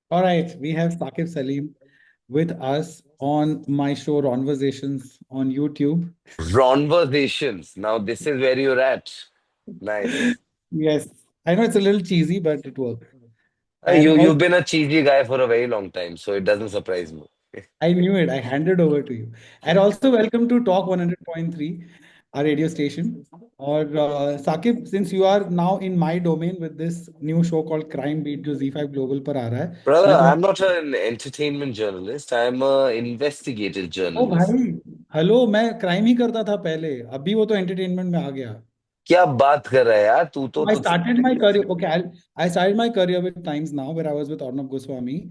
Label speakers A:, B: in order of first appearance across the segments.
A: All right, we have Saqib Salim with us on my show Ronversations on YouTube.
B: Conversations. Now this is where you're at. Nice.
A: Yes, I know it's a little cheesy, but it works. And
B: You've
A: also,
B: been a cheesy guy for a very long time, so it doesn't surprise me.
A: I knew it. I handed over to you. And also, welcome to Talk 100.3, our radio station. Or Saqib, since you are now in my domain with this new show called Crime Beat, जो Z5 Global पर आ रहा है,
B: Brother,
A: मैं
B: I'm
A: तुम्हें
B: not an entertainment journalist. I'm a investigative
A: uh
B: journalist.
A: भाई, hello, मैं crime ही करता था पहले, अभी वो तो एंटरटेनमेंट में आ गया.
B: क्या बात कर रहा है यार तू तो
A: I
B: तो
A: started my career. Okay, I started my career with Times Now, where I was with Arnab Goswami.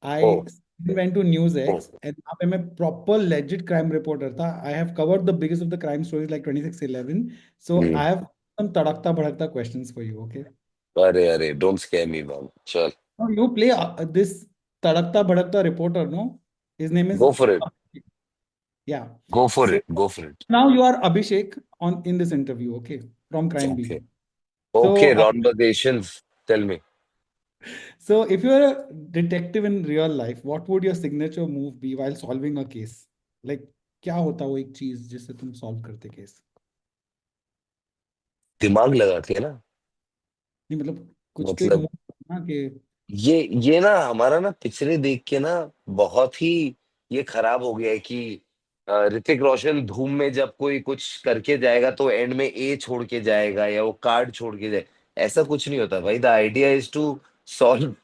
B: O
A: I went to News
B: O
A: X, and now I'm a proper legit crime reporter. I have covered the biggest of the crime stories like 2611. So
B: hmm,
A: I have some tadakta bhadakta questions for you. Okay.
B: अरे अरे don't scare me man चल
A: Now you play this tadakta bhadakta reporter. No, his name is
B: go for it
A: yeah.
B: Go for
A: So
B: it go for it
A: now you are Abhishek on in this interview. Okay, from Crime Beat.
B: Okay
A: So
B: okay conversations tell me
A: So, if you're a detective in real life, what would your signature move be while solving a case? Like, क्या होता वो एक चीज जिससे तुम solve करते case?
B: दिमाग लगा के ना
A: नहीं मतलब कुछ तो एक
B: मतलब
A: मूव ना कि
B: ये ना हमारा ना पिक्चरें देख के ना बहुत ही ये खराब हो गया है कि ऋतिक रोशन धूम में जब कोई कुछ करके जाएगा तो एंड में ए छोड़ के जाएगा या वो कार्ड छोड़ के जाए. ऐसा कुछ नहीं होता भाई. The idea is to solve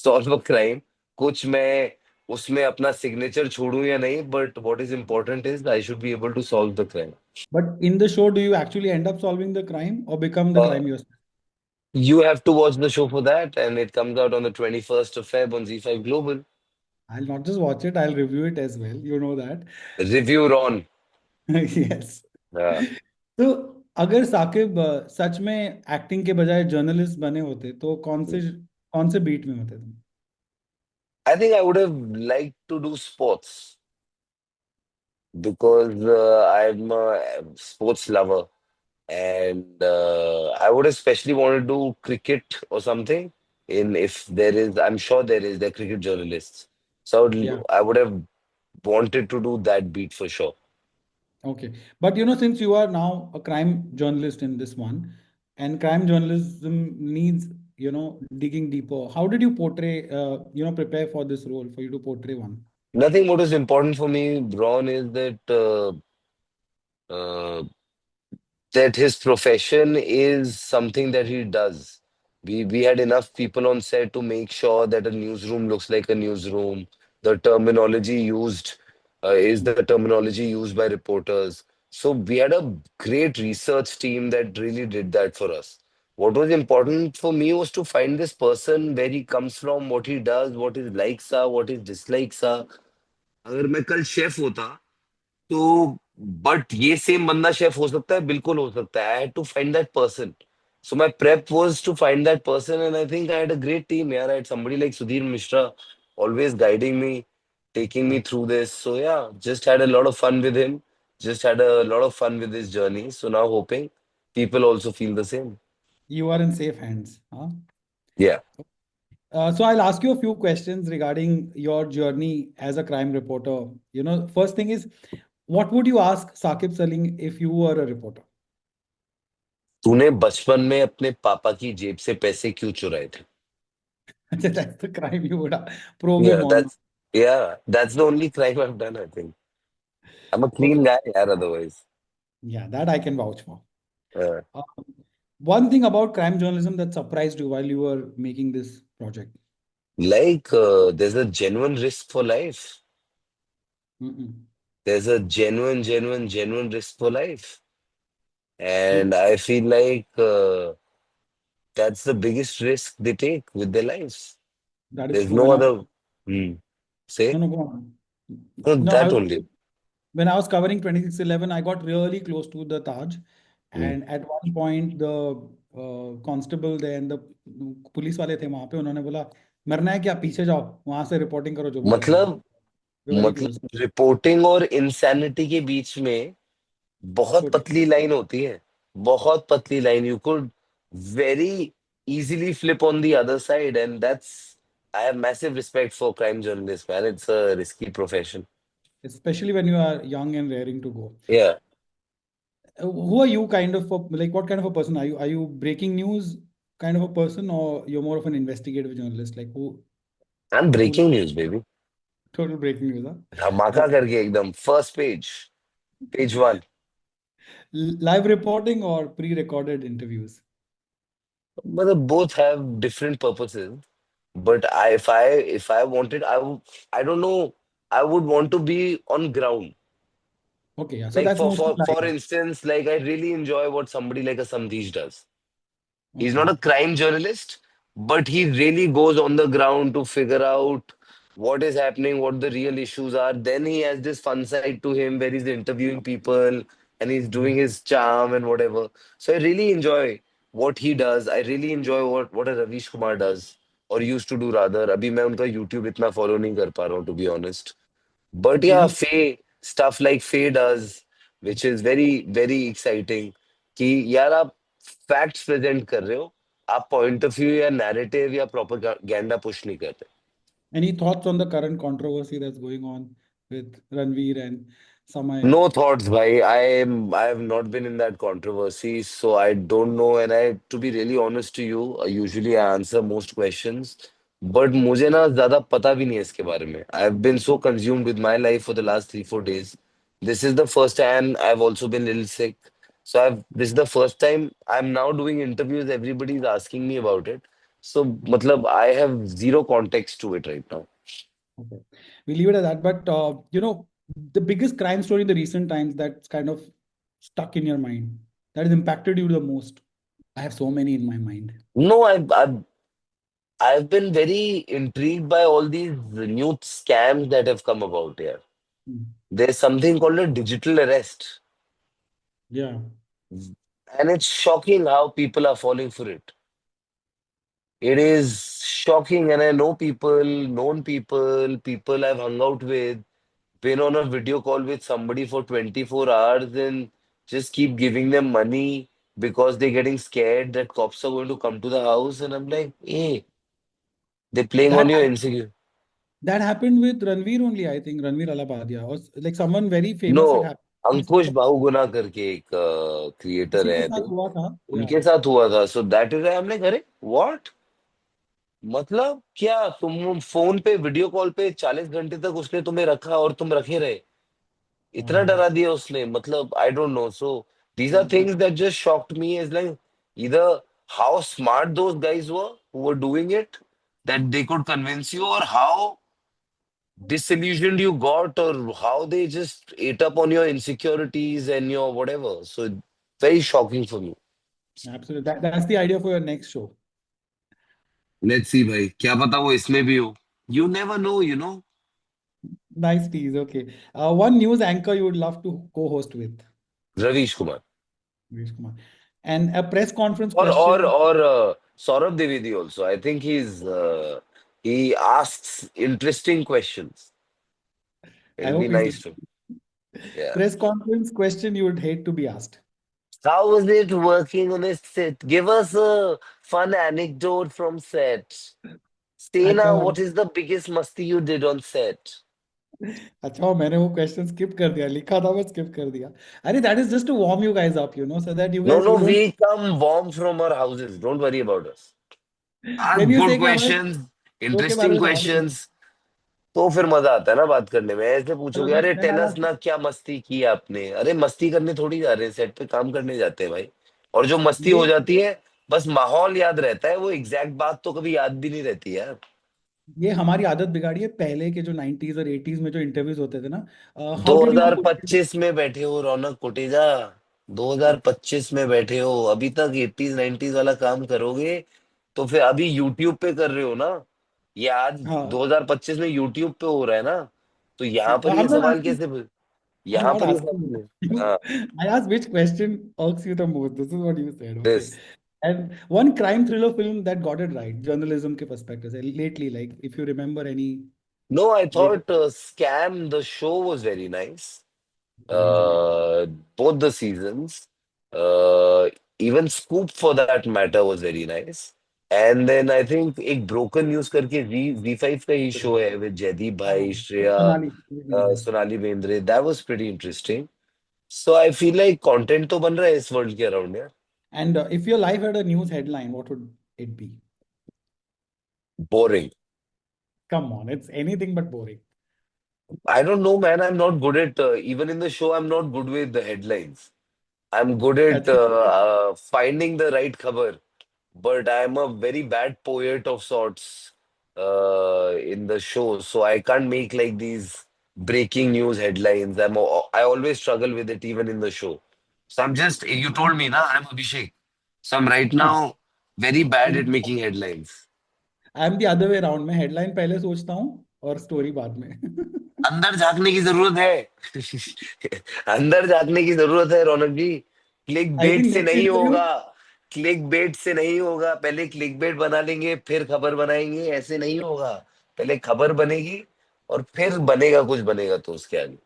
B: solve a crime. कुछ मैं उसमें अपना सिग्नेचर छोड़ूं या नहीं, but what is important is I should be able to solve the crime.
A: but in the show, do you actually end up solving the crime or become the crime yourself?
B: You have to watch the show for that, and it comes out on the 21st of Feb on Z5 Global.
A: I'll not just watch it, I'll review it as well. You know that.
B: Review Ron.
A: Yes.
B: Yeah.
A: तो अगर साकिब सच में acting के बजाय journalist बने होते तो कौन से बीट में होते तुम?
B: I think I would have liked to do sports because I'm a sports lover, and I would especially want to do cricket or something. In if there is, I'm sure there are cricket journalists. So
A: Yeah.
B: I would have wanted to do that beat for sure.
A: Okay. But since you are now a crime journalist in this one, and crime journalism needs, digging deeper, how did you prepare for this role, for you to portray one?
B: Nothing what is important for me, Ron, is uh, that his profession is something that he does. We had enough people on set to make sure that a newsroom looks like a newsroom. The terminology used is the terminology used by reporters. So we had a great research team that really did that for us. What was important for me was to find this person, where he comes from, what he does, what his likes are, what his dislikes are. अगर मैं कल chef होता तो but ये same बंदा chef हो सकता है, बिल्कुल हो सकता है. I had to find that person. So my prep was to find that person, and I think I had a great team यार. I had somebody like Sudhir Mishra always guiding me, taking me through this. So yeah, just had a lot of fun with him, just had a lot of fun with his journey. So now hoping people also feel the same.
A: You are in safe hands. Huh?
B: Yeah.
A: So I'll ask you a few questions regarding your journey as a crime reporter. First thing is, what would you ask Saqib Salim if you were a reporter?
B: तूने बचपन में अपने पापा की जेब से पैसे क्यों चुराए थे?
A: That's the crime you would probe him
B: Yeah,
A: on.
B: that's the only crime I've done, I think. I'm a
A: Okay.
B: clean guy यार otherwise.
A: Yeah, that I can vouch for.
B: Uh,
A: Uh, One thing about crime journalism that surprised you while you were making this project.
B: there's a genuine risk for life.
A: Mm-mm.
B: There's a genuine risk for life.
A: So
B: And I feel like that's the biggest risk they take with their lives.
A: that is
B: There's
A: true.
B: no other. Hmm.
A: No,
B: Say?
A: no, go on.
B: No,
A: No,
B: that only.
A: when I was covering 2611, I got really close to the Taj.
B: Hmm.
A: And at one point, the constable there and the police वाले थे वहां पे उन्होंने बोला मरना है क्या पीछे जाओ वहां से रिपोर्टिंग करो जो बोलेंगे वो
B: मतलब
A: वेरी क्लोज
B: मतलब रिपोर्टिंग और इंसैनिटी के बीच में बहुत
A: छोटी
B: पतली लाइन होती है. बहुत पतली line. You could very easily flip on the other side, and I have massive respect for crime journalists, man. It's a risky profession.
A: especially when you are young and raring to go.
B: Yeah,
A: Who are you kind of like what kind of a person are you? Are you breaking news kind of a person, or you're more of an investigative journalist? Like
B: I'm
A: who
B: breaking news, baby.
A: total breaking news, huh?
B: धमाका
A: Okay.
B: करके एकदम first page, page one.
A: Live reporting or pre-recorded interviews?
B: But both have different purposes. But if I wanted, I don't know. I would want to be on ground.
A: Okay, yeah. So
B: Like
A: that's
B: for
A: mostly
B: for for
A: live.
B: instance, like I really enjoy what somebody like a Sandesh does. He's not
A: Okay.
B: a crime journalist, but he really goes on the ground to figure out what is happening, what the real issues are. Then he has this fun side to him where he's interviewing people and he's
A: Mm.
B: doing his charm and whatever. So I really enjoy what he does. I really enjoy what a Ravish Kumar does or used to do rather. अभी मैं उनका YouTube इतना follow नहीं कर पा रहा हूँ to be honest. But yeah,
A: Any
B: Faye, stuff like Faye does, which is very, very exciting. कि यार आप facts present कर रहे हो, आप point of view या narrative या propaganda push नहीं कर रहे.
A: any thoughts on the current controversy that's going on with Ranveer and Samay?
B: No thoughts, bhai. I have not been in that controversy, so I don't know. And to be really honest to you, usually I answer most questions, but मुझे ना ज़्यादा पता भी नहीं है इसके बारे में. I've been so consumed with my life for the last 3 4 days. This is the first time I've also been a little sick. So this is the first time I'm now doing interviews. Everybody's asking me about it. So matlab I have zero context to it right now.
A: Okay. We leave it at that. But the biggest crime story in the recent times that's kind of stuck in your mind, that has impacted you the most. I have so many in my mind.
B: No, I've been very intrigued by all these new scams that have come about here.
A: Mm.
B: There's something called a digital arrest,
A: Yeah.
B: and it's shocking how people are falling for it. It is shocking, and I know people, known people, people I've hung out with, been on a video call with somebody for 24 hours and just keep giving them money because they're getting scared that cops are going to come to the house. And I'm like, hey, they're playing
A: That
B: on your insecurity.
A: that happened with Ranveer only, I think, Ranveer Alabadia, or like someone very
B: no
A: famous. It happened.
B: Ankush Bahuguna करके एक creator
A: किसी
B: है
A: के
B: आई
A: साथ
B: think
A: हुआ था। या
B: उनके साथ हुआ था सो दैट इज हमने अरे व्हाट मतलब क्या तुम फोन पे वीडियो कॉल पे 40 घंटे तक उसने तुम्हें रखा और तुम रखे रहे इतना
A: wow.
B: डरा दिया उसने मतलब I don't know so these are
A: Mm.
B: Things that just shocked me is like either how smart those guys were who were doing it that they could convince you or how disillusioned you got or how they just ate up on your insecurities and your whatever. So very shocking for me.
A: Absolutely. That's the idea for your next show.
B: Let's see, भाई क्या पता वो इसमें भी हो. You never know, you know.
A: Nice tease. Okay. One news anchor you would love to co-host with.
B: Ravish Kumar
A: Ramesh Kumar. And a press conference
B: or
A: question.
B: Saurabh Dwivedi also. I think he asks interesting questions.
A: I
B: It'll be
A: hope he's
B: nice to.
A: listening.
B: Yeah.
A: Press conference question you would hate to be asked.
B: How was it working on a set? Give us a fun anecdote from set. Say
A: अच्छा
B: now,
A: हुआ
B: what is the biggest masti you did on set?
A: अच्छा हुआ मैंने वो question skip कर दिया लिखा था मैं स्किप कर दिया अरे that is just to warm you guys up so that you
B: No,
A: guys
B: no,
A: you don't
B: we come warm from our houses. Don't worry about us. Ask
A: when you
B: good
A: say कि हमारे
B: questions,
A: show के बारे
B: interesting
A: में सवाल पूछो
B: questions. तो फिर मजा आता है ना बात करने में ऐसे
A: चलो
B: पूछोगे अरे
A: देन
B: टेल
A: आई
B: अस ना क्या मस्ती की आपने अरे मस्ती करने थोड़ी जा रहे हैं सेट पे काम करने जाते हैं भाई और जो मस्ती
A: ये
B: हो जाती है बस माहौल याद रहता है वो एग्जैक्ट बात तो कभी याद भी नहीं रहती यार
A: ये हमारी आदत बिगाड़ी है पहले के जो 90s और 80s में जो इंटरव्यूज होते थे ना हाउ डिड यू
B: 2025 में बैठे हो रौनक कोटेजा 2025 में बैठे हो अभी तक 80s 90s वाला काम करोगे तो फिर अभी यूट्यूब पे कर रहे हो ना ये आज
A: हाँ
B: 2025 में यूट्यूब पे हो रहा है ना तो यहाँ पर
A: I'm
B: ये
A: not
B: सवाल
A: asking
B: कैसे
A: I'm
B: यहाँ
A: not
B: पर ये
A: asking
B: सवाल
A: you
B: हाँ
A: I asked which question irks you the most this is what you said okay
B: this
A: and one crime thriller film that got it right journalism के perspective से lately like if you remember any
B: no I
A: latest
B: thought scam the show was very nice
A: amazing yeah
B: both the seasons uh, even Scoop for that matter was very nice and then I think एक broken news करके V5 का ही show है with Jaideep भाई, Shreya,
A: Sonali.
B: Sonali Bendre, that was pretty interesting. So I feel like content तो बन रहा है इस वर्ल्ड के अराउंड यार.
A: And if your life had a news headline, what would it be?
B: Boring.
A: Come on, it's anything but boring.
B: I don't know, man. I'm not good at even in the show. I'm not good with the headlines. I'm good at
A: अच्छा.
B: finding the right cover, but I'm a very bad poet of sorts in the show, so I can't make like these breaking news headlines. I always struggle with it even in the show. So I'm just you told me na I'm Abhishek, so I'm right
A: हाँ.
B: now very bad at making headlines.
A: I am the other way round में headline पहले सोचता हूँ और story बाद में.
B: अंदर झांकने की जरूरत है. अंदर झांकने की जरूरत है रौनक जी. क्लिक
A: आई
B: बेट
A: थिंक
B: से
A: नेक्स्ट
B: नहीं
A: इंटरव्यू.
B: होगा. क्लिक बेट से नहीं होगा. पहले क्लिक बेट बना लेंगे फिर खबर बनाएंगे, ऐसे नहीं होगा. पहले खबर बनेगी और फिर बनेगा कुछ बनेगा तो उसके आगे.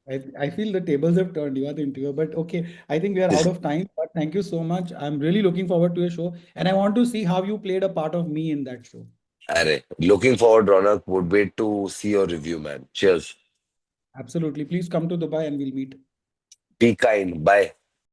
A: I feel the tables have turned. You are the interviewer, but okay. I think we are out of time. But thank you so much. I'm really looking forward to your show, and I want to see how you played a part of me in that show.
B: अरे looking forward Raunak, would wait to see your review man. Cheers.
A: Absolutely. Please come to Dubai and we'll meet.
B: Be kind. Bye.